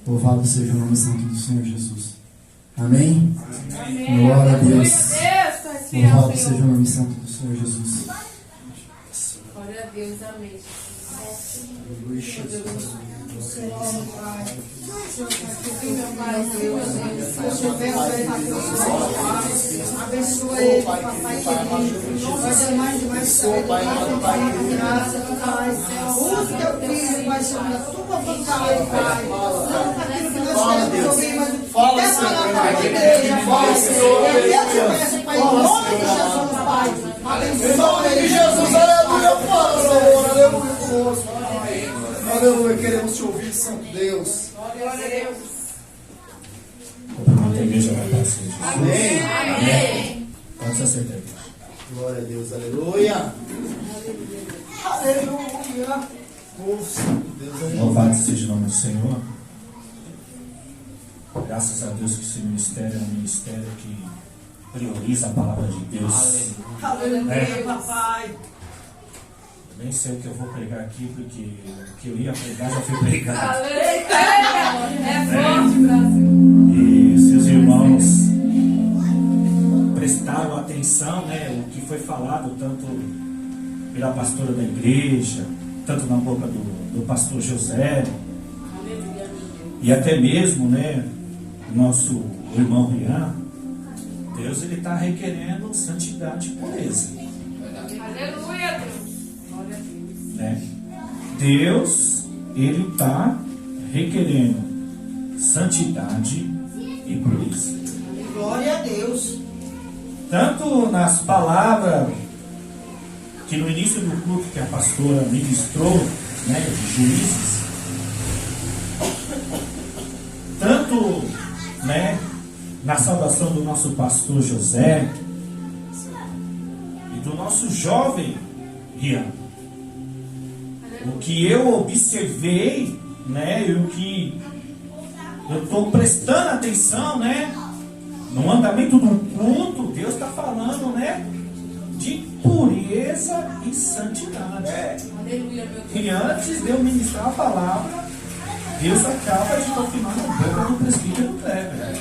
Louvado seja o nome santo do Senhor Jesus. Amém? Amém. Glória a Deus. Louvado seja o nome santo do Senhor Jesus. Glória a Deus, amém. Aleluia, Jesus. Abençoa ele, papai querido. Vai ser mais sabedoria, Pai, graça, Pai. Usa teu filho, Pai, sobre a tua vontade, Pai. Não aquilo que nós queremos ouvir, mas essa palavra da igreja, Pai. Eu te peço, Pai, em nome de Jesus, Pai. Em nome de Jesus, aleluia, fala, Senhor, aleluia conosco. Aleluia, queremos te ouvir, Santo Deus. Glória a Deus. A igreja vai para Jesus. Amém. Amém. Pode se acertar. Glória a Deus, aleluia. Aleluia. Oh, Santo Deus, aleluia. Louvado seja o nome do Senhor. Graças a Deus que esse ministério é um ministério que prioriza a palavra de Deus. Aleluia, papai. Nem sei o que eu vou pregar aqui, porque o que eu ia pregar já foi pregado. É forte, Brasil. E se os irmãos prestaram atenção, né, o que foi falado tanto pela pastora da igreja, tanto na boca do pastor José, e até mesmo, né, o nosso irmão Rian, Deus ele está requerendo santidade e pureza. Aleluia, Deus. Glória a Deus. Né? Deus ele está requerendo santidade e pureza. Glória a Deus. Tanto nas palavras que no início do culto que a pastora ministrou, né, de Juízes, tanto, né, na saudação do nosso pastor José e do nosso jovem Rian. O que eu observei, né, e o que eu estou prestando atenção, né, no andamento do culto, Deus está falando, né, de pureza e santidade. Aleluia, meu Deus. E antes de eu ministrar a palavra, Deus acaba de confirmar na boca do presbítero Kleber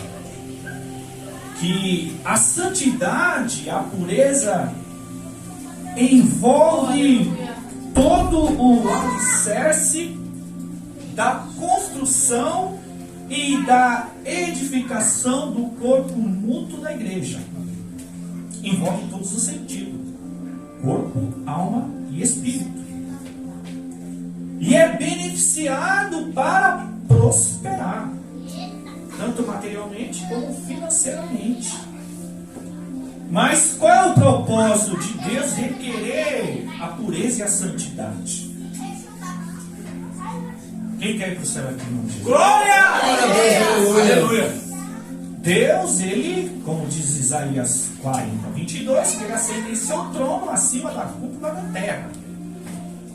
que a santidade, a pureza envolve todo o alicerce da construção e da edificação do corpo mútuo da igreja. Envolve todos os sentidos: corpo, alma e espírito. E é beneficiado para prosperar, tanto materialmente como financeiramente. Mas qual é o propósito de Deus requerer a pureza e a santidade? Quem quer ir para o céu aqui no nome de Jesus? Glória a Deus. Aleluia. Deus, ele, como diz Isaías 40, 22, quer acender em seu trono acima da cúpula da terra,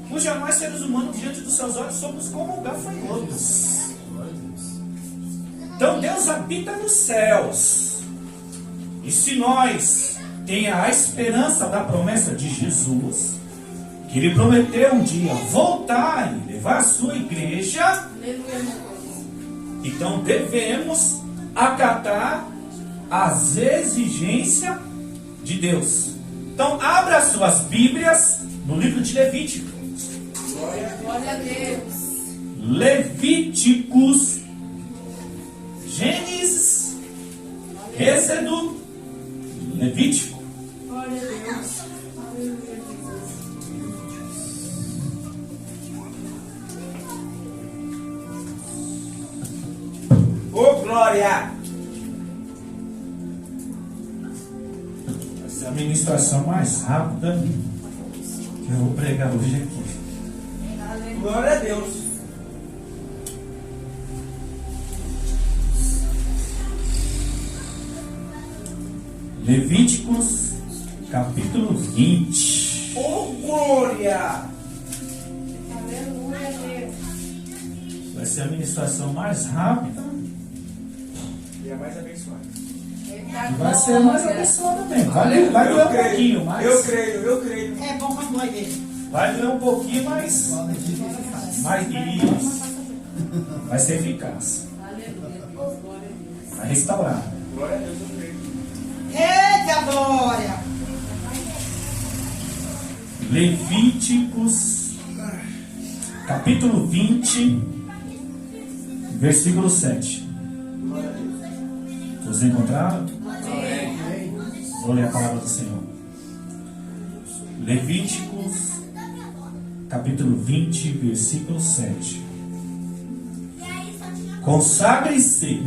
cuja nós, seres humanos, diante dos seus olhos, somos como gafanhotos. Então Deus habita nos céus. E se nós temos a esperança da promessa de Jesus, que ele prometeu um dia voltar e levar a sua igreja, Aleluia, meu Deus. então devemos acatar as exigências de Deus. Então abra suas Bíblias no livro de Levítico. Glória a Deus. Levíticos, Gênesis, Êxodo, Levítico. Glória a Deus. Aleluia, Jesus. Ô, glória. Essa é a ministração mais rápida que eu vou pregar hoje aqui. Glória a Deus. Levíticos, capítulo 20. Ô, glória. Aleluia, Deus. Vai ser a ministração mais rápida E a mais abençoada. e vai ser mais abençoada também. Vai doer um pouquinho, mas Eu creio. É bom quando vai ver. vai doer um pouquinho, mas isso. Vai ser eficaz. Vai restaurar. Eita glória! Levíticos, capítulo 20, versículo 7. Vocês encontraram? Vou ler a palavra do Senhor. Levíticos, capítulo 20, versículo 7. Consagre-se,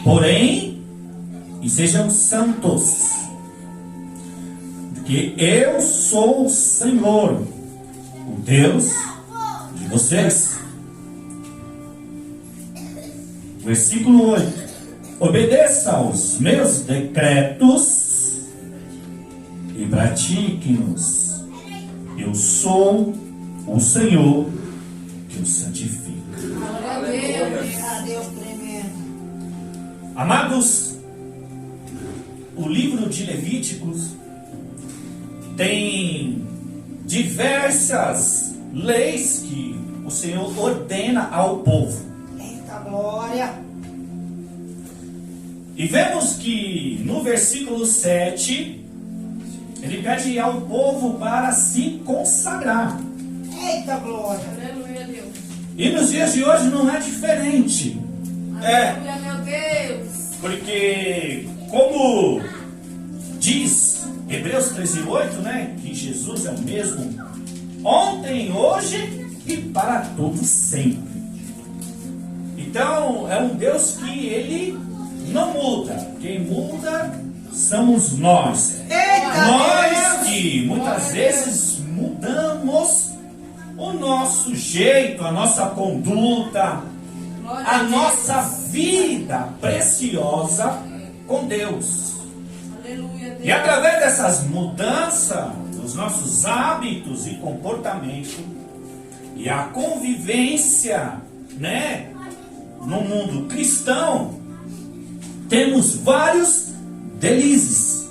porém, e sejam santos, porque eu sou o Senhor, o Deus de vocês. Versículo 8. Obedeça aos meus decretos e pratique-nos. Eu sou o Senhor que os santifica. A Deus tremendo. Amados, o livro de Levíticos tem diversas leis que o Senhor ordena ao povo. Eita glória! E vemos que no versículo 7, ele pede ao povo para se consagrar. Eita glória! Aleluia, Deus. E nos dias de hoje não é diferente. Aleluia, meu Deus. Porque, como diz Hebreus 13:8, né, que Jesus é o mesmo ontem, hoje e para todo sempre. Então, é um Deus que ele não muda. Quem muda somos nós. Eita Nós Deus! que muitas vezes mudamos o nosso jeito, a nossa conduta, Glória a Deus. nossa vida preciosa com Deus. Aleluia, Deus. E através dessas mudanças dos nossos hábitos e comportamento e a convivência, né, no mundo cristão, temos vários delícias.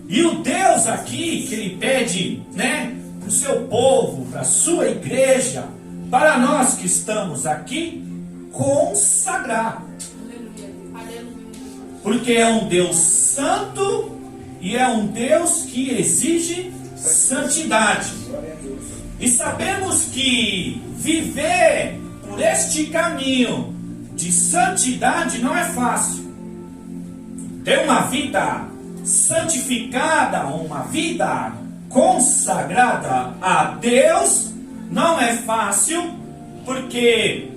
E o Deus aqui que ele pede, né, para o seu povo, para a sua igreja, para nós que estamos aqui, consagrar. Porque é um Deus santo e é um Deus que exige santidade. E sabemos que viver por este caminho de santidade não é fácil. Ter uma vida santificada, uma vida consagrada a Deus não é fácil, porque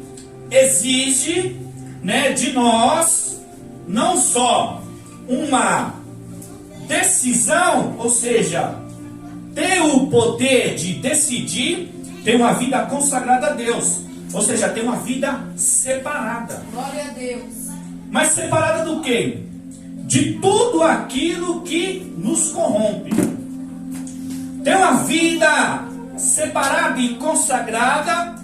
exige, né, de nós não só uma decisão, ou seja, ter o poder de decidir ter uma vida consagrada a Deus, ou seja, ter uma vida separada. Glória a Deus. Mas separada do quê? De tudo aquilo que nos corrompe. Ter uma vida separada e consagrada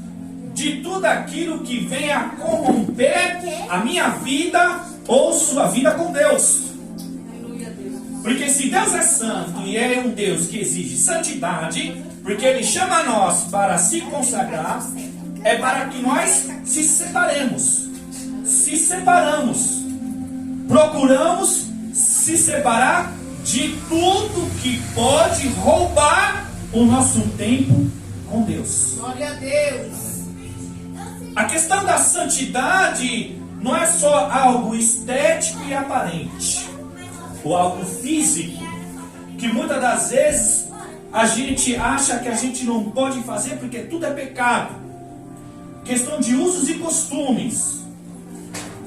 de tudo aquilo que vem a corromper a minha vida ou sua vida com Deus. Aleluia, Deus. Porque se Deus é santo e é um Deus que exige santidade, porque Ele chama nós para se consagrar, é para que nós se separemos. Se separamos. Procuramos se separar de tudo que pode roubar o nosso tempo com Deus. Glória a Deus. A questão da santidade não é só algo estético e aparente, ou algo físico, que muitas das vezes a gente acha que a gente não pode fazer porque tudo é pecado. Questão de usos e costumes.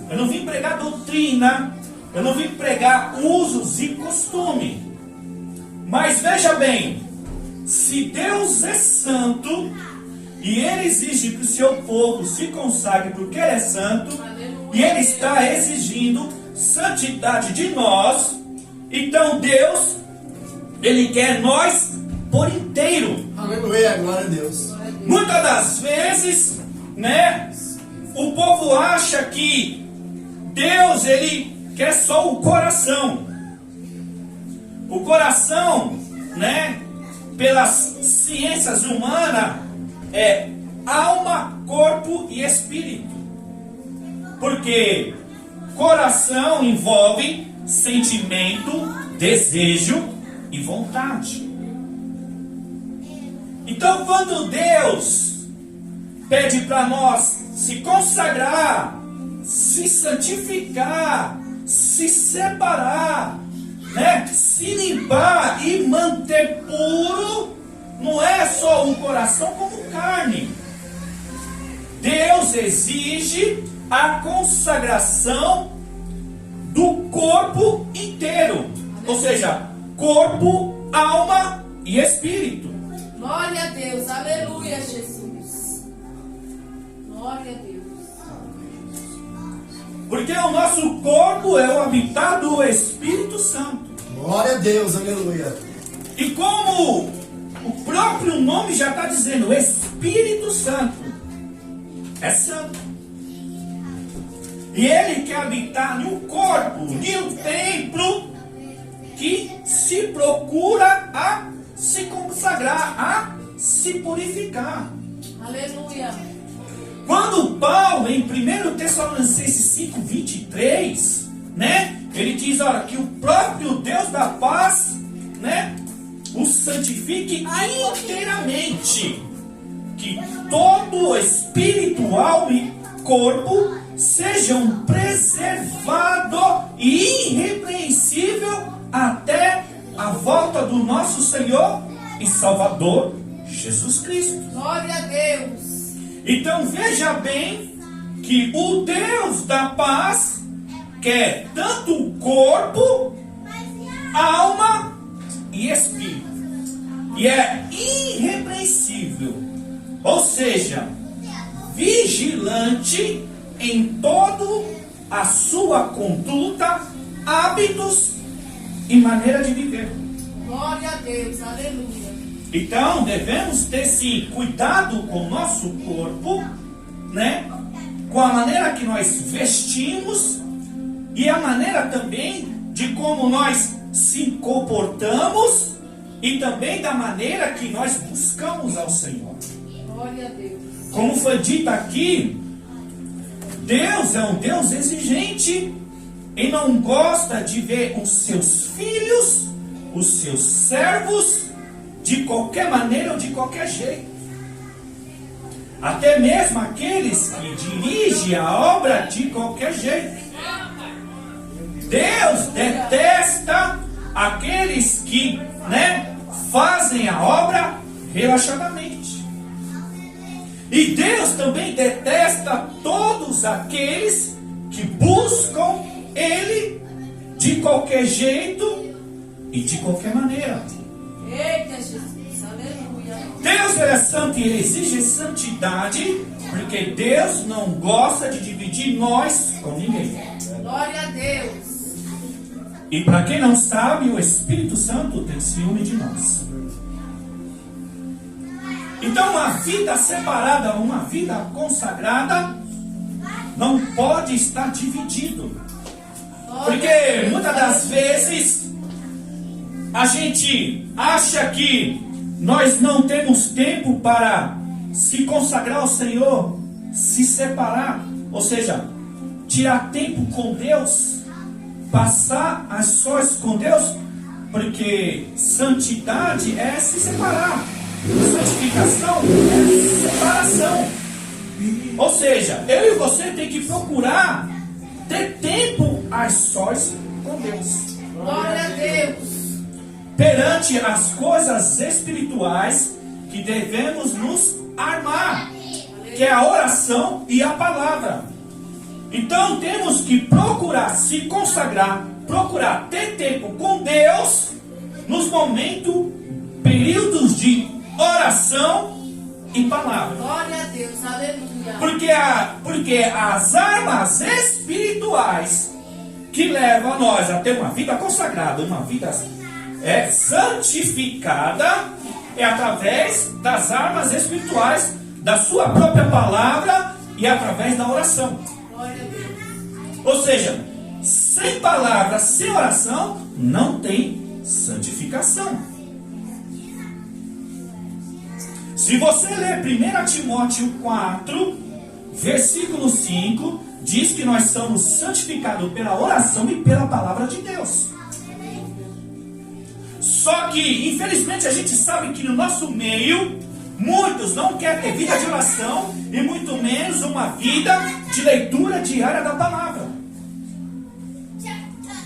Eu não vim pregar doutrina, eu não vim pregar usos e costume. Mas veja bem, se Deus é santo e Ele exige que o seu povo se consagre porque Ele é santo, e Ele está exigindo santidade de nós, então Deus, Ele quer nós por inteiro. Aleluia, glória a Deus. Muitas das vezes, né, o povo acha que Deus, Ele quer só o coração. O coração, né, pelas ciências humanas, é alma, corpo e espírito. Porque coração envolve sentimento, desejo e vontade. Então, quando Deus pede para nós se consagrar, se santificar, se separar, né? Se limpar e manter puro, não é só o coração como carne. Deus exige a consagração do corpo inteiro, ou seja, corpo, alma e espírito. Glória a Deus, aleluia, Jesus. Glória a Deus. Porque o nosso corpo é o habitat do Espírito Santo. Glória a Deus, aleluia. E como o próprio nome já está dizendo, Espírito Santo é santo. E ele quer habitar em um corpo, em um templo que se procura a se consagrar, a se purificar. Aleluia. Quando Paulo, em 1 Tessalonicenses 5:23, né, ele diz, olha, que o próprio Deus da paz, né, o santifique inteiramente, que todo o espírito, alma e corpo sejam preservados e irrepreensível até a volta do nosso Senhor e Salvador Jesus Cristo. Glória a Deus. Então veja bem que o Deus da paz quer tanto o corpo, alma e espírito. E é irrepreensível, ou seja, vigilante em toda a sua conduta, hábitos e maneira de viver. Glória a Deus, aleluia. Então, devemos ter esse cuidado com o nosso corpo, né? Com a maneira que nós vestimos e a maneira também de como nós se comportamos e também da maneira que nós buscamos ao Senhor. Glória a Deus. Como foi dito aqui, Deus é um Deus exigente e não gosta de ver os seus filhos, os seus servos, de qualquer maneira ou de qualquer jeito. Até mesmo aqueles que dirigem a obra de qualquer jeito. Deus detesta aqueles que, né, fazem a obra relaxadamente. E Deus também detesta todos aqueles que buscam Ele de qualquer jeito e de qualquer maneira. Eita, Jesus, aleluia. Deus é santo e ele exige santidade, porque Deus não gosta de dividir nós com ninguém. Glória a Deus. E para quem não sabe, o Espírito Santo tem ciúme de nós. Então, uma vida separada, uma vida consagrada, não pode estar dividido. Porque muitas das vezes a gente acha que nós não temos tempo para se consagrar ao Senhor, se separar, ou seja, tirar tempo com Deus, passar as sós com Deus, porque santidade é se separar, santificação é separação. Ou seja, eu e você tem que procurar ter tempo a sós com Deus. Glória a Deus. Perante as coisas espirituais que devemos nos armar, que é a oração e a palavra. Então temos que procurar se consagrar, procurar ter tempo com Deus nos momentos, períodos de oração e palavra. Glória a Deus, aleluia. Porque as armas espirituais que levam a nós a ter uma vida consagrada, uma vida santificada, é através das armas espirituais, da sua própria palavra e através da oração. Glória a Deus. Ou seja, sem palavra, sem oração, não tem santificação. Se você ler 1 Timóteo 4, versículo 5, diz que nós somos santificados pela oração e pela palavra de Deus. Só que, infelizmente, a gente sabe que no nosso meio, muitos não querem ter vida de oração e muito menos uma vida de leitura diária da palavra.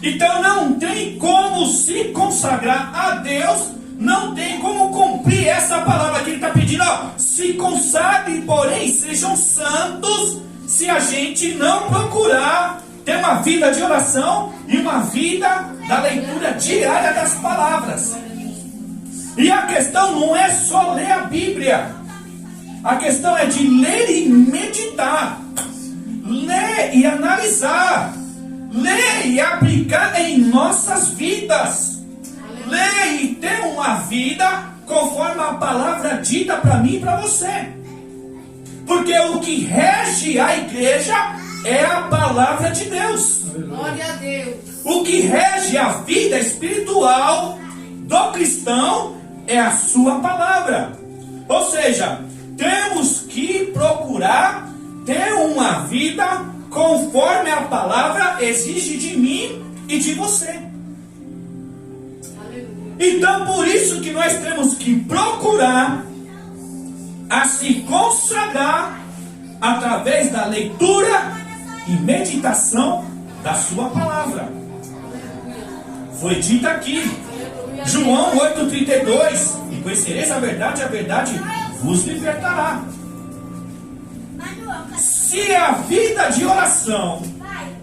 Então não tem como se consagrar a Deus, não tem como cumprir essa palavra que ele está pedindo. Ó, se consagrem, porém sejam santos, se a gente não procurar ter uma vida de oração e uma vida da leitura diária das palavras. E a questão não é só ler a Bíblia, a questão é de ler e meditar, ler e analisar, ler e aplicar em nossas vidas, ler e ter uma vida conforme a palavra dita para mim e para você. Porque o que rege a igreja é a palavra de Deus. Glória a Deus. O que rege a vida espiritual do cristão é a sua palavra. Ou seja, temos que procurar ter uma vida conforme a palavra exige de mim e de você. Então, por isso que nós temos que procurar a se consagrar através da leitura e meditação da sua palavra. Foi dito aqui, João 8,32: e conhecereis a verdade vos libertará. Se a vida de oração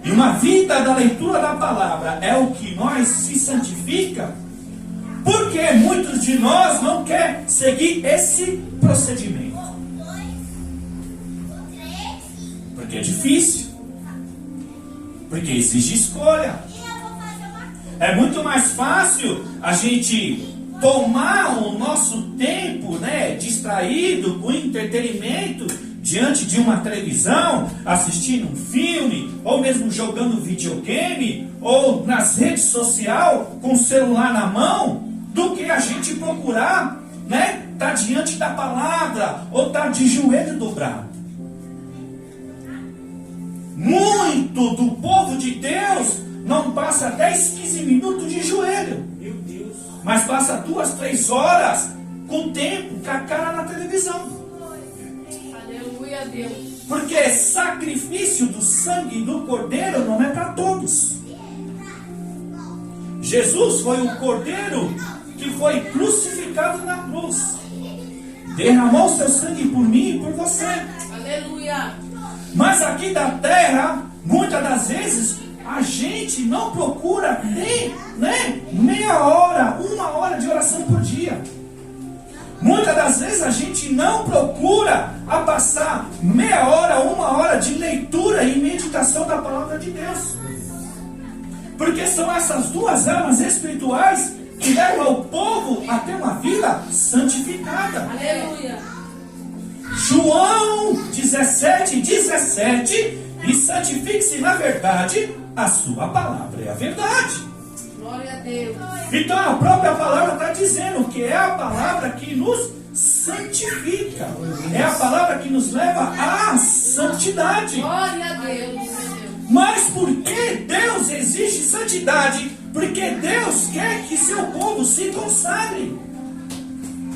e uma vida da leitura da palavra é o que nós se santifica, por que muitos de nós não querem seguir esse procedimento? Porque é difícil. Porque exige escolha. É muito mais fácil a gente tomar o nosso tempo, distraído com entretenimento diante de uma televisão, assistindo um filme, ou mesmo jogando videogame, ou nas redes sociais com o celular na mão, do que a gente procurar, tá diante da palavra, ou tá de joelho dobrado. Muito do povo de Deus não passa 10, 15 minutos de joelho, mas passa 2, 3 horas com tempo, com a cara na televisão. Aleluia a Deus. Porque sacrifício do sangue do cordeiro não é para todos. Jesus foi o cordeiro que foi crucificado na cruz, derramou seu sangue por mim e por você. Aleluia. Mas aqui da terra, muitas das vezes, a gente não procura ter, meia hora, 1 hora de oração por dia. Muitas das vezes a gente não procura a passar meia hora, 1 hora de leitura e meditação da palavra de Deus. Porque são essas 2 armas espirituais que levam o povo a ter uma vida santificada. Aleluia. João 17:17: e santifique-se na verdade, a sua palavra é a verdade. Glória a Deus. Então a própria palavra está dizendo que é a palavra que nos santifica, é a palavra que nos leva à santidade. Glória a Deus. Mas por que Deus exige santidade? Porque Deus quer que seu povo se consagre.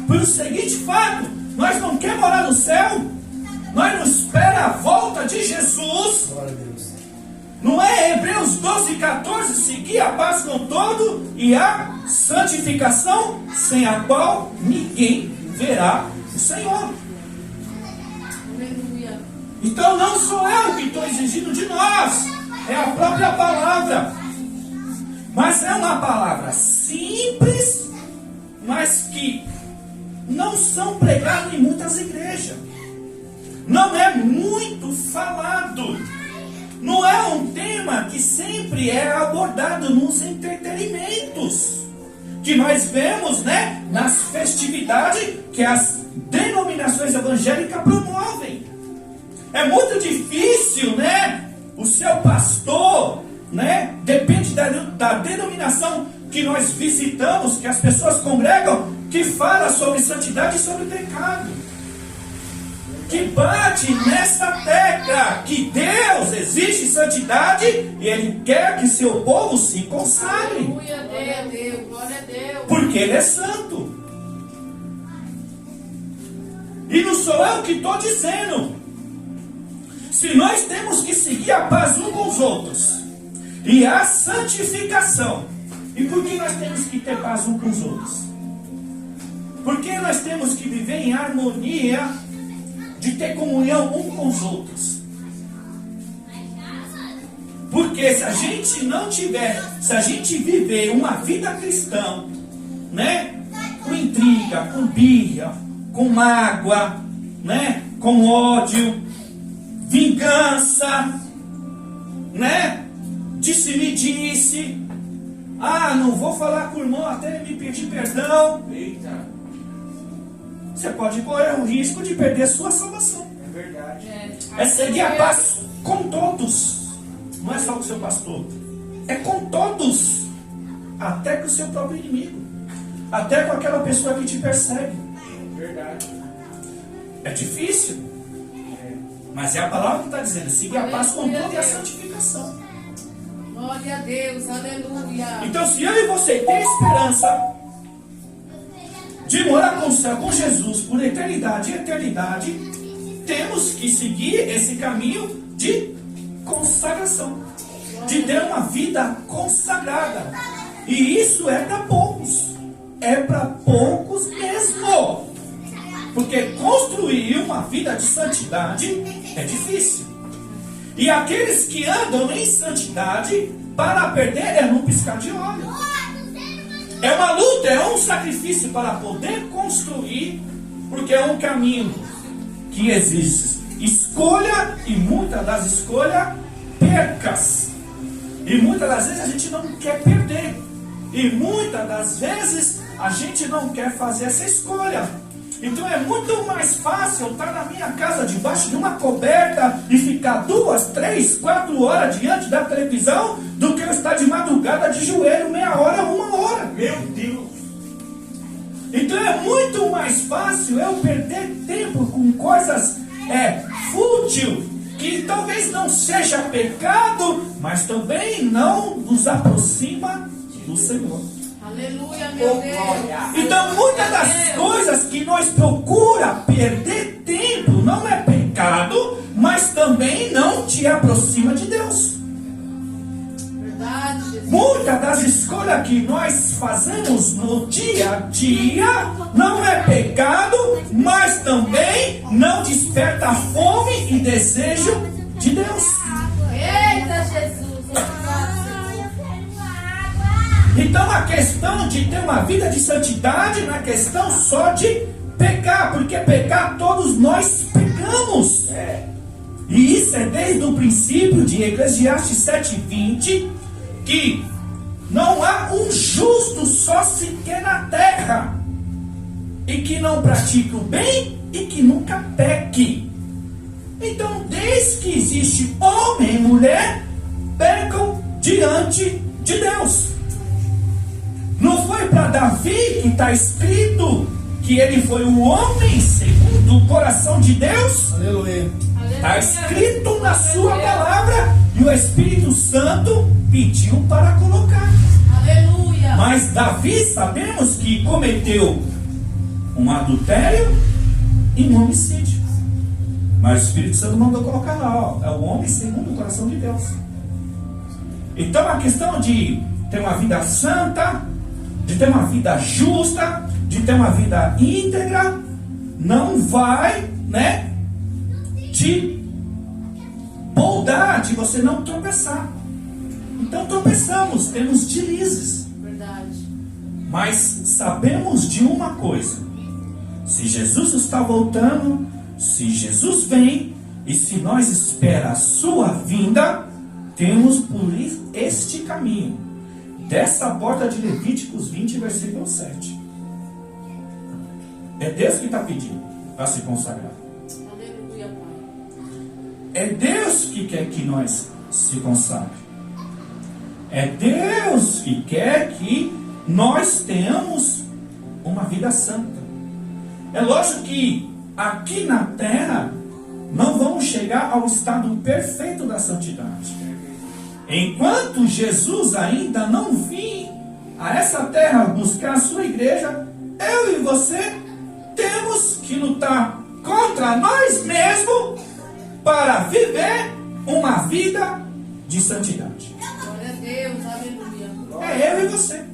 Pelo seguinte fato: nós não queremos morar no céu, nós não esperamos a volta de Jesus. Não é Hebreus 12:14, seguir a paz com todo e a santificação, sem a qual ninguém verá o Senhor. Aleluia. Então não sou eu que estou exigindo de nós, é a própria palavra. Mas é uma palavra simples, mas que não são pregadas em muitas igrejas. Não é muito falado. Não é um tema que sempre é abordado nos entretenimentos que nós vemos, nas festividades que as denominações evangélicas promovem. É muito difícil, o seu pastor, depende da denominação que nós visitamos, que as pessoas congregam, que fala sobre santidade e sobre pecado. que bate nesta tecla que Deus exige santidade e Ele quer que seu povo se consagre. Glória a Deus, glória a Deus. Porque Ele é santo. E não sou eu que estou dizendo. Se nós temos que seguir a paz uns com os outros e a santificação, e por que nós temos que ter paz uns com os outros? Porque nós temos que viver em harmonia, de ter comunhão uns com os outros. Porque se a gente não tiver, se a gente viver uma vida cristã, né, com intriga, com birra, com mágoa, né, com ódio, vingança, né, disse-me-disse, não vou falar com o irmão até ele me pedir perdão. Eita. Você pode correr o risco de perder sua salvação. É verdade. É seguir a paz com todos. Não é só com o seu pastor. É com todos. Até com o seu próprio inimigo. Até com aquela pessoa que te persegue. Verdade. É difícil. Mas é a palavra que está dizendo. Seguir a paz com todos e a santificação. Glória a Deus, aleluia. Então se eu e você tem esperança de morar com o céu, com Jesus, por eternidade e eternidade, temos que seguir esse caminho de consagração, de ter uma vida consagrada. E isso é para poucos, é para poucos mesmo, porque construir uma vida de santidade é difícil. E aqueles que andam em santidade, para perder é no piscar de olhos. É uma luta, é um sacrifício para poder construir, porque é um caminho que exige escolha e muitas das escolhas percas. E muitas das vezes a gente não quer perder. E muitas das vezes a gente não quer fazer essa escolha. Então é muito mais fácil eu estar na minha casa debaixo de uma coberta e ficar 2, 3, 4 horas diante da televisão do que eu estar de madrugada de joelho, meia hora, 1 hora. Meu Deus. Então é muito mais fácil eu perder tempo com coisas fútil, que talvez não seja pecado, mas também não nos aproxima do Senhor. Aleluia, meu Deus. Então muitas das coisas que nós procura perder tempo não é pecado, mas também não te aproxima de Deus. Verdade, Jesus. Muitas das escolhas que nós fazemos no dia a dia não é pecado, mas também não desperta fome e desejo de Deus. Eita, Jesus. Então a questão de ter uma vida de santidade não é questão só de pecar, porque pecar todos nós pecamos. E isso é desde o princípio de Eclesiastes 7:20, que não há um justo só sequer na terra, e que não pratique o bem e que nunca peque. Então, desde que existe homem e mulher, pecam diante de Deus. Não foi para Davi que está escrito que ele foi um homem segundo o coração de Deus? Aleluia. Está escrito na sua palavra e o Espírito Santo pediu para colocar. Aleluia. Mas Davi sabemos que cometeu um adultério e um homicídio. Mas o Espírito Santo mandou colocar lá, é o homem segundo o coração de Deus. Então a questão de ter uma vida santa, de ter uma vida justa, de ter uma vida íntegra, não vai, te poldar, de você não tropeçar. Então tropeçamos, temos deslizes. Verdade. Mas sabemos de uma coisa: se Jesus está voltando, se Jesus vem, e se nós esperamos a sua vinda, temos por este caminho, dessa porta de Levíticos 20, versículo 7. É Deus que está pedindo para se consagrar. Aleluia, Pai. É Deus que quer que nós se consagrem. É Deus que quer que nós tenhamos uma vida santa. É lógico que aqui na terra não vamos chegar ao estado perfeito da santidade. Enquanto Jesus ainda não vir a essa terra buscar a sua igreja, eu e você temos que lutar contra nós mesmos para viver uma vida de santidade. Glória a Deus, aleluia. É eu e você.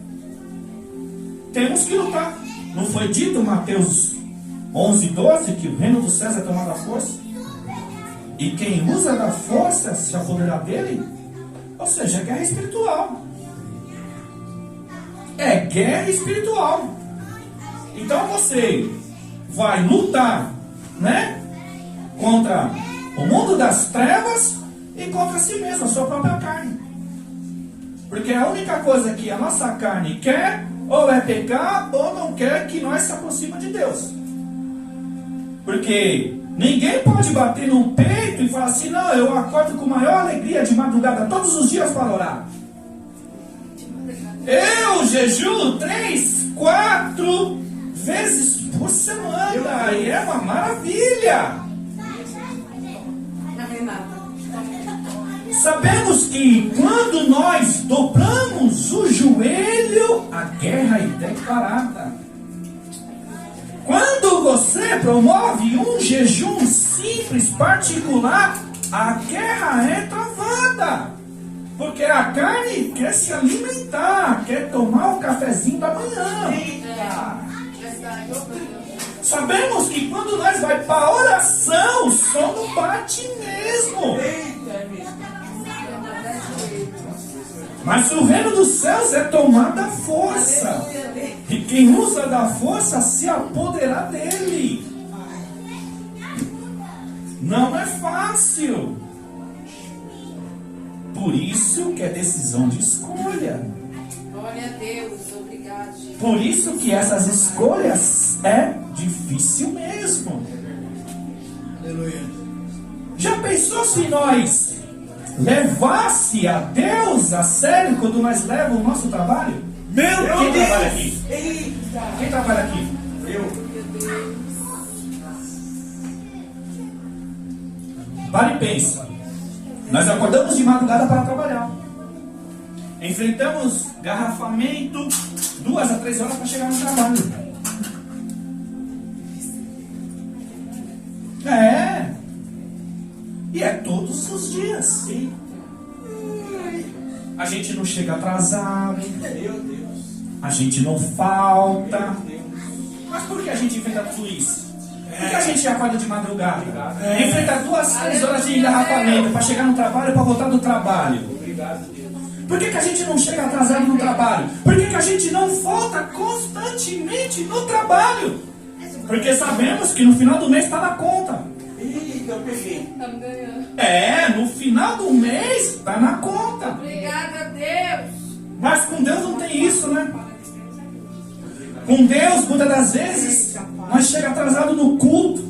Temos que lutar. Não foi dito em Mateus 11:12 que o reino dos céus é tomado à força? E quem usa da força se apoderar dele? Ou seja, é guerra espiritual. É guerra espiritual. Então você vai lutar, né? Contra o mundo das trevas e contra si mesmo, a sua própria carne. Porque a única coisa que a nossa carne quer, ou é pecar, ou não quer que nós se aproximemos de Deus. Porque ninguém pode bater no peito e falar assim, não, eu acordo com maior alegria de madrugada todos os dias para orar. Eu jejuo 3, 4 vezes por semana e é uma maravilha. Sabemos que quando nós dobramos o joelho, a guerra é declarada. Quando você promove um jejum simples, particular, a guerra é travada. Porque a carne quer se alimentar, quer tomar o cafezinho da manhã. Sabemos que quando nós vai para a oração, só não bate mesmo. Mas o reino dos céus é tomar da força. E quem usa da força se apoderar dele. Não é fácil. Por isso que é decisão de escolha. Glória a Deus, obrigado, Jesus. Por isso que essas escolhas é difícil mesmo. Aleluia. Já pensou se nós levasse a Deus a sério quando nós levamos o nosso trabalho? Meu Quem Deus! trabalha aqui? Eita! Quem trabalha aqui? Eu. Para e pensa. Nós acordamos de madrugada para trabalhar. Enfrentamos garrafamento 2 a 3 horas para chegar no trabalho. É. E é todos os dias. A gente não chega atrasado. Meu Deus. A gente não falta. Meu Deus. Mas por que a gente enfrenta tudo isso? Por que a gente acorda de madrugada? Enfrenta 2, 3 horas de engarrafamento para chegar no trabalho e para voltar do trabalho. Obrigado, Deus. Por que a gente não chega atrasado no trabalho? Por que a gente não falta constantemente no trabalho? Porque sabemos que no final do mês está na conta. Eita, eu peguei. Estamos ganhando. É, no final do mês está na conta. Obrigada a Deus. Mas com Deus não tem isso, né? Com Deus, muitas das vezes, nós chegamos atrasado no culto.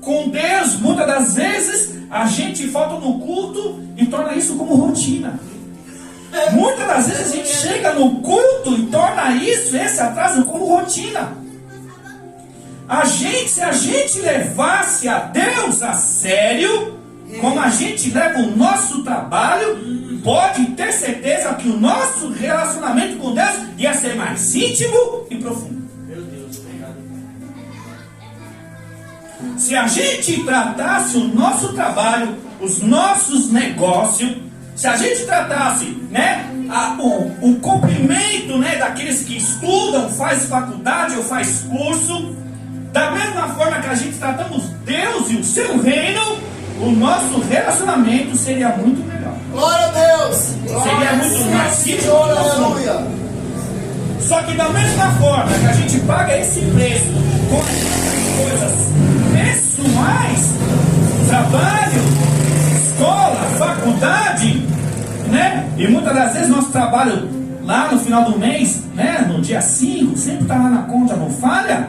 Com Deus, muitas das vezes, a gente falta no culto e torna isso como rotina. Muitas das vezes a gente chega no culto e torna isso, esse atraso, como rotina. Se a gente levasse a Deus a sério, como a gente leva o nosso trabalho, pode ter certeza que o nosso relacionamento com Deus ia ser mais íntimo e profundo. Meu Deus, obrigado. Se a gente tratasse o nosso trabalho, os nossos negócios, se a gente tratasse, né, o cumprimento, né, daqueles que estudam, faz faculdade ou faz curso, da mesma forma que a gente tratamos Deus e o seu reino, o nosso relacionamento seria muito melhor. Glória a Deus. Seria muito mais íntimo e Senhor, profundo. aleluia. Só que da mesma forma que a gente paga esse preço com as coisas pessoais, trabalho, escola, faculdade, né? E muitas das vezes nosso trabalho lá no final do mês, né? No dia 5, sempre está lá na conta, não falha.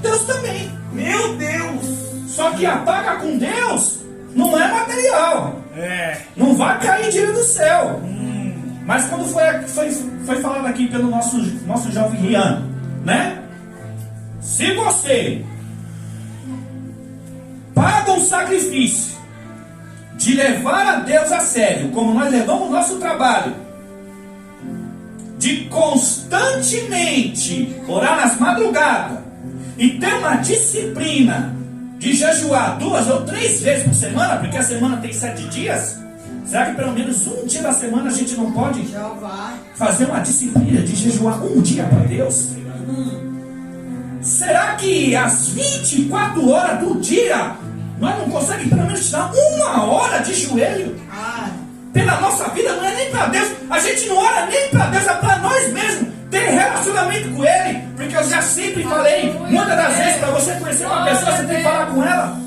Deus também. Meu Deus! Só que a paga com Deus não é material. É. Não vai cair dinheiro do céu. Mas quando foi falado aqui pelo nosso jovem Rian, né? Se você pagam o sacrifício de levar a Deus a sério, como nós levamos o nosso trabalho, de constantemente orar nas madrugadas e ter uma disciplina de jejuar 2 ou 3 vezes por semana, porque a semana tem 7 dias, será que pelo menos um dia da semana a gente não pode fazer uma disciplina de jejuar um dia para Deus? Será que às 24 horas do dia nós não conseguimos pelo menos tirar 1 hora de joelho? Pela nossa vida, não é nem para Deus. A gente não ora nem para Deus, é para nós mesmos ter relacionamento com Ele. Porque eu já sempre falei, muitas das vezes, para você conhecer uma pessoa, você tem que falar com ela.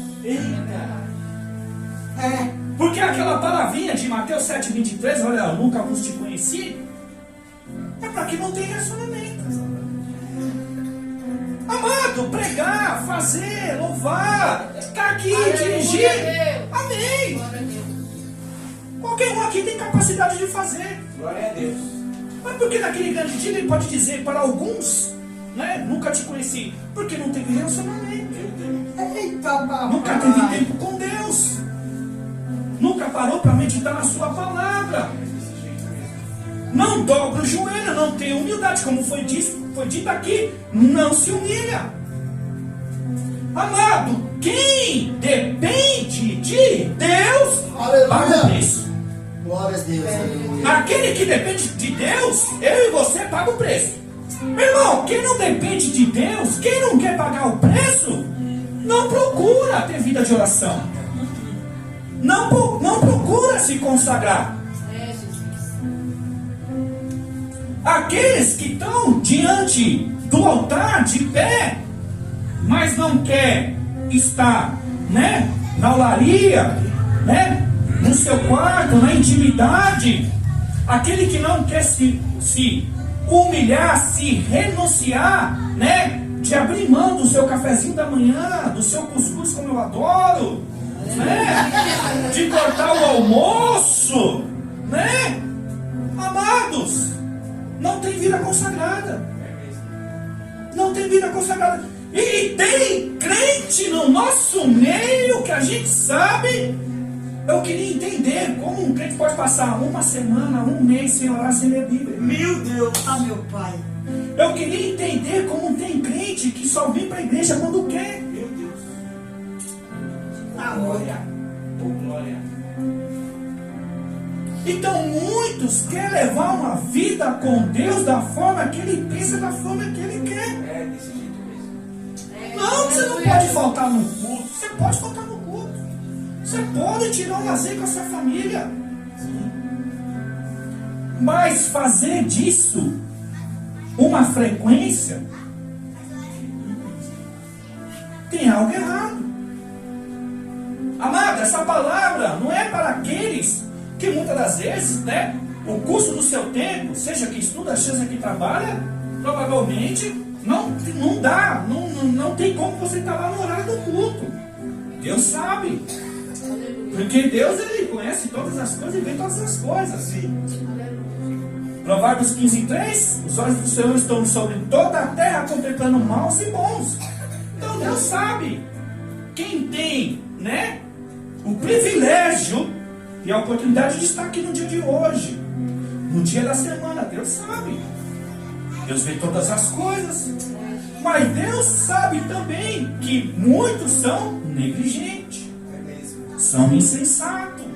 Porque aquela palavrinha de Mateus 7,23, olha, eu nunca vos te conheci, é para quem não tem relacionamento. Amado, pregar, fazer, louvar, estar aqui, dirigir. Amém. Qualquer um aqui tem capacidade de fazer. Glória a Deus. Mas porque naquele grande dia ele pode dizer para alguns, né, nunca te conheci, porque não teve relacionamento. Nunca teve tempo com Deus. Nunca parou para meditar na sua palavra. Não dobra o joelho, não tem humildade, como foi dito aqui, não se humilha. Amado, quem depende de Deus, paga o preço. Glória a Deus. Aquele que depende de Deus, eu e você paga o preço. Meu irmão, quem não depende de Deus, quem não quer pagar o preço, não procura ter vida de oração. Não procura se consagrar. Aqueles que estão diante do altar de pé, mas não quer estar, né, na olaria, né, no seu quarto, na intimidade, aquele que não quer se humilhar, se renunciar, né, de abrir mão do seu cafezinho da manhã, do seu cuscuz como eu adoro, né, de cortar o almoço, né, amados, não tem vida consagrada. Não tem vida consagrada. E tem crente no nosso meio que a gente sabe. Eu queria entender como um crente pode passar 1 semana, 1 mês sem orar, sem ler a Bíblia. Meu Deus. Meu pai. Eu queria entender como tem crente que só vem para a igreja quando quer. Meu Deus. Glória. Glória. Então muitos querem levar uma vida com Deus da forma que ele pensa, da forma que ele quer. É desse jeito mesmo. Não, você não pode faltar no culto. Você pode faltar no culto. Você pode tirar um lazer com a sua família. Mas fazer disso uma frequência, tem algo errado. Amado, essa palavra não é para aqueles que muitas das vezes, né, o custo do seu tempo, seja que estuda, seja que trabalha, provavelmente não dá, não tem como você estar lá no horário do culto. Deus sabe. Porque Deus, ele conhece todas as coisas e vê todas as coisas. Sim. Provérbios 15:3, os olhos do Senhor estão sobre toda a terra, contemplando maus e bons. Então Deus sabe. Quem tem, né, o privilégio e a oportunidade de estar aqui no dia de hoje, no dia da semana, Deus sabe. Deus vê todas as coisas. Mas Deus sabe também que muitos são negligentes, são insensatos.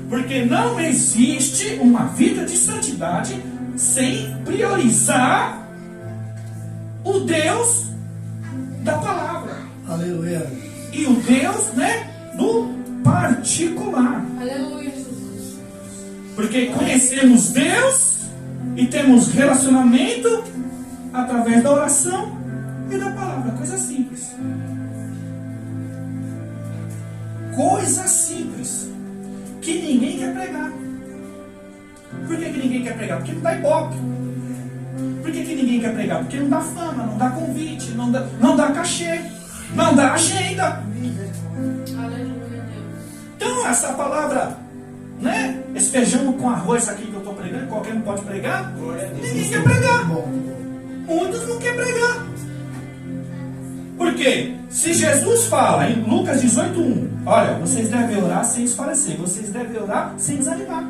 Porque não existe uma vida de santidade sem priorizar o Deus da palavra. Aleluia. E o Deus, né, do particular. Aleluia, Jesus. Porque conhecemos Deus e temos relacionamento através da oração e da palavra. Coisa simples. Coisa simples. Que ninguém quer pregar. Por que ninguém quer pregar? Porque não dá ibope. Por que ninguém quer pregar? Porque não dá fama, não dá convite, não dá cachê, não dá agenda. Aleluia, Deus. Então essa palavra, né, esse feijão com arroz aqui que eu estou pregando, qualquer um pode pregar. Ninguém quer pregar. Muitos não querem pregar. Por quê? Se Jesus fala em Lucas 18:1, olha, vocês devem orar sem esfalecer, vocês devem orar sem desanimar.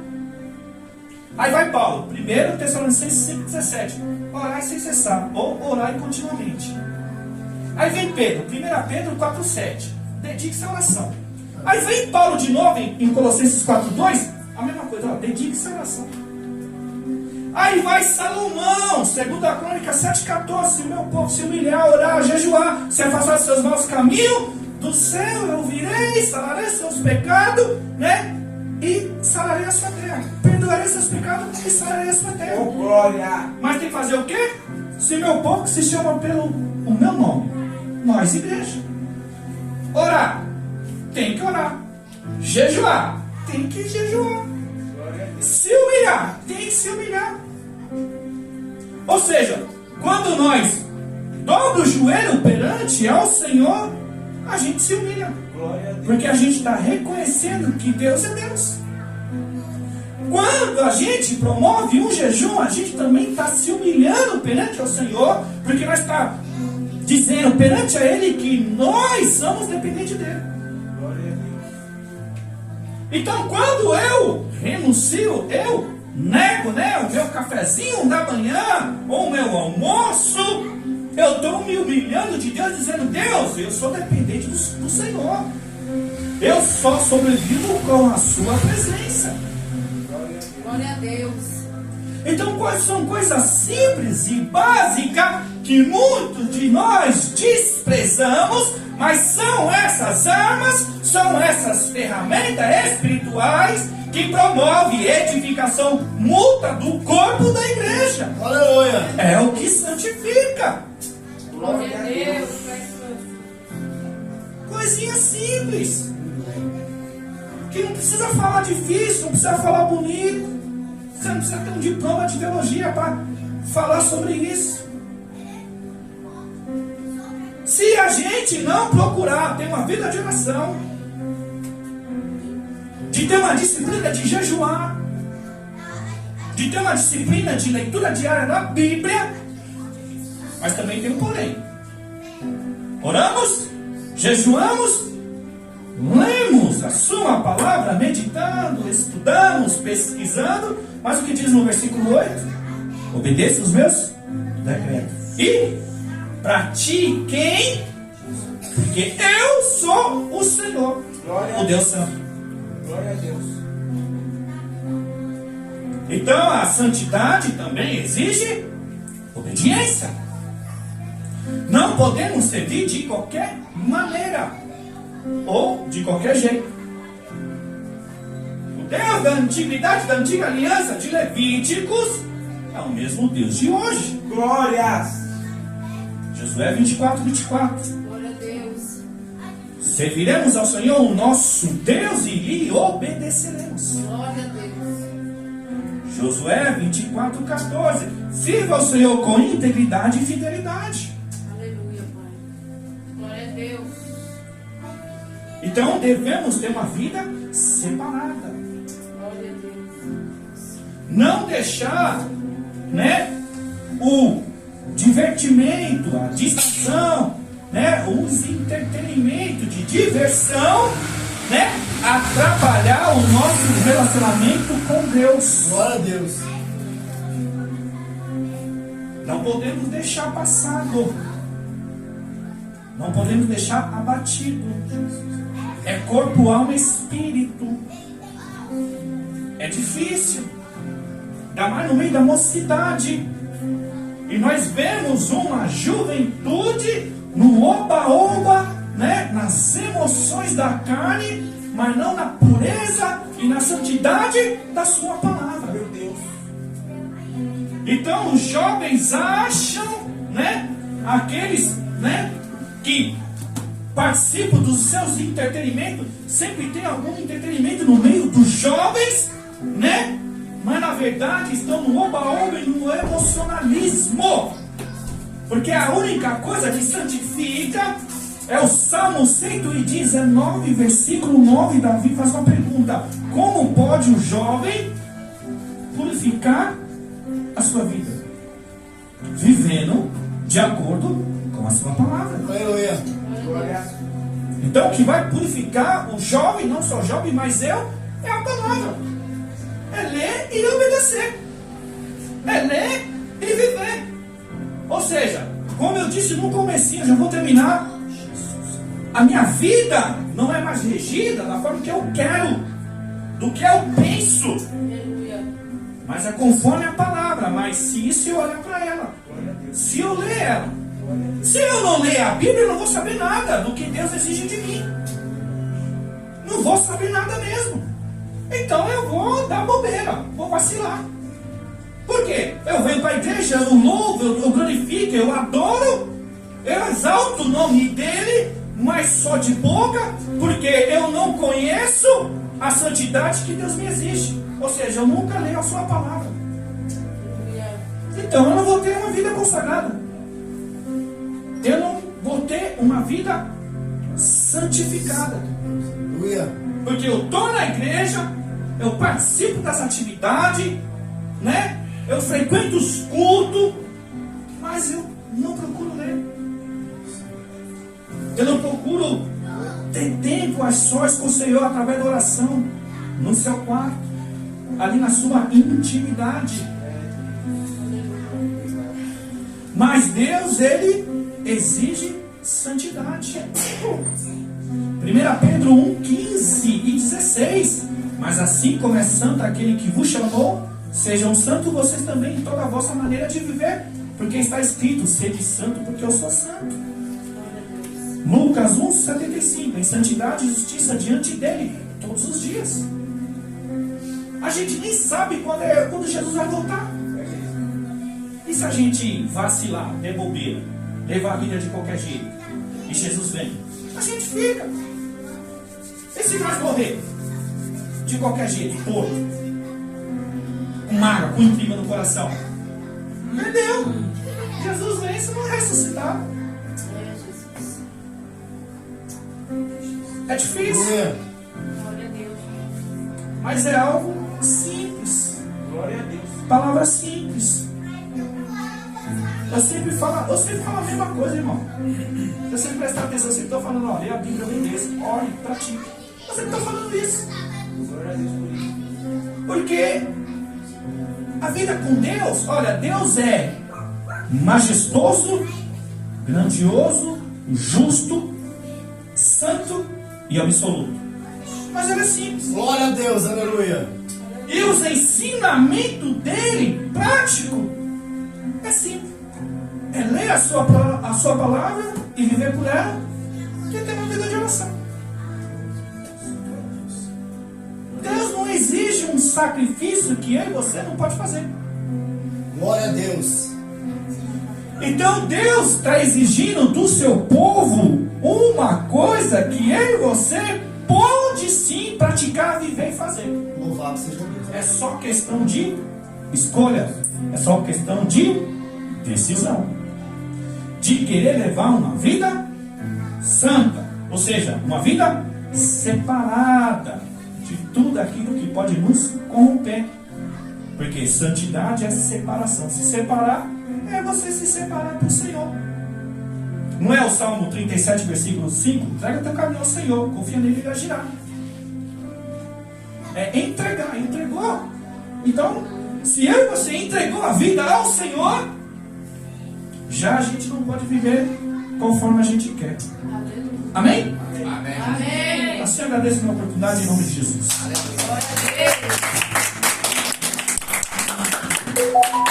Aí vai Paulo, 1 Tessalonicenses 5,17, orai sem cessar, ou orai continuamente. Aí vem Pedro, 1 Pedro 4,7, dedique-se à oração. Aí vem Paulo de novo em Colossenses 4,2, a mesma coisa, ó, dedique-se à oração. Aí vai Salomão, 2 Crônica 7,14, se o meu povo se humilhar, orar, jejuar, se afastar dos seus maus caminhos, do céu eu virei, sararei seus pecados, né? E sararei a sua terra. Perdoarei seus pecados e sararei a sua terra. Oh, glória! Mas tem que fazer o quê? Se meu povo se chama pelo o meu nome, nós igreja. Orar, tem que orar. Jejuar, tem que jejuar. Se humilhar, tem que se humilhar. Ou seja, quando nós dobramos o joelho perante ao Senhor, a gente se humilha. Porque a gente está reconhecendo que Deus é Deus. Quando a gente promove um jejum, a gente também está se humilhando perante ao Senhor, porque nós estamos dizendo perante a Ele que nós somos dependentes dEle. Então, quando eu renuncio, eu nego, né, o meu cafezinho da manhã, ou o meu almoço, eu estou me humilhando de Deus, dizendo, Deus, eu sou dependente do Senhor. Eu só sobrevivo com a sua presença. Glória a Deus. Então, quais são coisas simples e básicas que muitos de nós desprezamos, mas são essas armas, são essas ferramentas espirituais que promovem edificação mútua do corpo da igreja. Aleluia. É o que santifica. Glória a Deus. Coisinha simples. Que não precisa falar difícil, não precisa falar bonito. Você não precisa ter um diploma de teologia para falar sobre isso. Se a gente não procurar ter uma vida de oração, de ter uma disciplina de jejuar, de ter uma disciplina de leitura diária da Bíblia, mas também tem um porém. Oramos, jejuamos, lemos a sua palavra, meditando, estudamos, pesquisando, mas o que diz no versículo 8? Obedeça os meus decretos e pratiquem, porque eu sou o Senhor, o Deus Santo. Glória a Deus. Então a santidade também exige obediência. Não podemos servir de qualquer maneira ou de qualquer jeito. O Deus da antiguidade, da antiga aliança de Levíticos, é o mesmo Deus de hoje. Glórias. Josué 24:24. Glória a Deus. Serviremos ao Senhor, o nosso Deus, e lhe obedeceremos. Glória a Deus. Josué 24:14. Sirva ao Senhor com integridade e fidelidade. Aleluia, Pai. Glória a Deus. Então devemos ter uma vida separada. Glória a Deus. Não deixar, né, o divertimento, a distração, né, os entretenimentos de diversão, né, atrapalhar o nosso relacionamento com Deus. Glória a Deus. Não podemos deixar passado. Não podemos deixar abatido. É corpo, alma e espírito. É difícil. Ainda mais no meio da mocidade. E nós vemos uma juventude no oba-oba, né? Nas emoções da carne, mas não na pureza e na santidade da sua palavra. Meu Deus. Então os jovens acham, né? Aqueles, né? Que participam dos seus entretenimentos, sempre tem algum entretenimento no meio dos jovens, né? Mas na verdade estão no oba-oba e no emocionalismo. Porque a única coisa que santifica é o Salmo 119, versículo 9. Davi faz uma pergunta: como pode o jovem purificar a sua vida? Vivendo de acordo Com a sua palavra. Aleluia. Então o que vai purificar o jovem, não só o jovem, mas eu, é a palavra. É ler e obedecer. É ler e viver. Ou seja, como eu disse no comecinho, já vou terminar. A minha vida não é mais regida da forma que eu quero, do que eu penso. Aleluia. Mas é conforme a palavra. Mas se eu olhar para ela, se eu ler ela, se eu não ler a Bíblia, eu não vou saber nada do que Deus exige de mim. Não vou saber nada mesmo. Então eu vou dar bobeira, vou vacilar. Por quê? Eu venho para a igreja, eu louvo, eu glorifico, eu adoro, eu exalto o nome dele, mas só de boca, porque eu não conheço a santidade que Deus me exige. Ou seja, eu nunca leio a sua palavra. Então eu não vou ter uma vida consagrada. Eu não vou ter uma vida santificada. Aleluia. Porque eu estou na igreja, eu participo das atividades, né? Eu frequento os cultos, mas eu não procuro ler. Eu não procuro ter tempo a sós com o Senhor através da oração, no seu quarto, ali na sua intimidade. Mas Deus, Ele exige santidade. 1 Pedro 1, 15 e 16. Mas assim como é santo aquele que vos chamou, sejam santos vocês também em toda a vossa maneira de viver, porque está escrito: sede santo, porque eu sou santo. Lucas 1, 75. Em santidade e justiça diante dele todos os dias. A gente nem sabe quando Jesus vai voltar. E se a gente vacilar, der bobeira, levar a vida de qualquer jeito, e Jesus vem, a gente fica. E se nós morrer de qualquer jeito, torto, com mágoa, com intriga no coração, perdeu. Jesus vem, se não ressuscitar. É difícil, Aleluia. Glória a Deus. mas é algo simples. Glória a Deus. Palavra simples. Eu sempre falo a mesma coisa, irmão. Se você prestar atenção, eu sempre estou falando: ó, lê a Bíblia, obedeça, ore, pratique. Eu sempre estou falando isso. Glória a Deus por isso. Porque a vida com Deus, olha, Deus é majestoso, grandioso, justo, santo e absoluto. Mas ele é simples. Glória a Deus, aleluia. E os ensinamentos dele, prático, é simples. É ler a sua palavra e viver por ela, que tem uma vida de oração. Deus não exige um sacrifício que eu e você não pode fazer. Glória a Deus. Então Deus está exigindo do seu povo uma coisa que eu e você pode sim praticar, viver e fazer. Louvado seja Deus. É só questão de escolha. É só questão de decisão. De querer levar uma vida santa. Ou seja, uma vida separada de tudo aquilo que pode nos corromper. Porque santidade é separação. Se separar é você se separar para o Senhor. Não é o Salmo 37, versículo 5? Entrega teu caminho ao Senhor, confia nele e ele agirá. É entregar, entregou. Então, se eu e você entregou a vida ao Senhor, já a gente não pode viver conforme a gente quer. Amém? Amém. Assim eu agradeço pela oportunidade em nome de Jesus. Glória a Deus.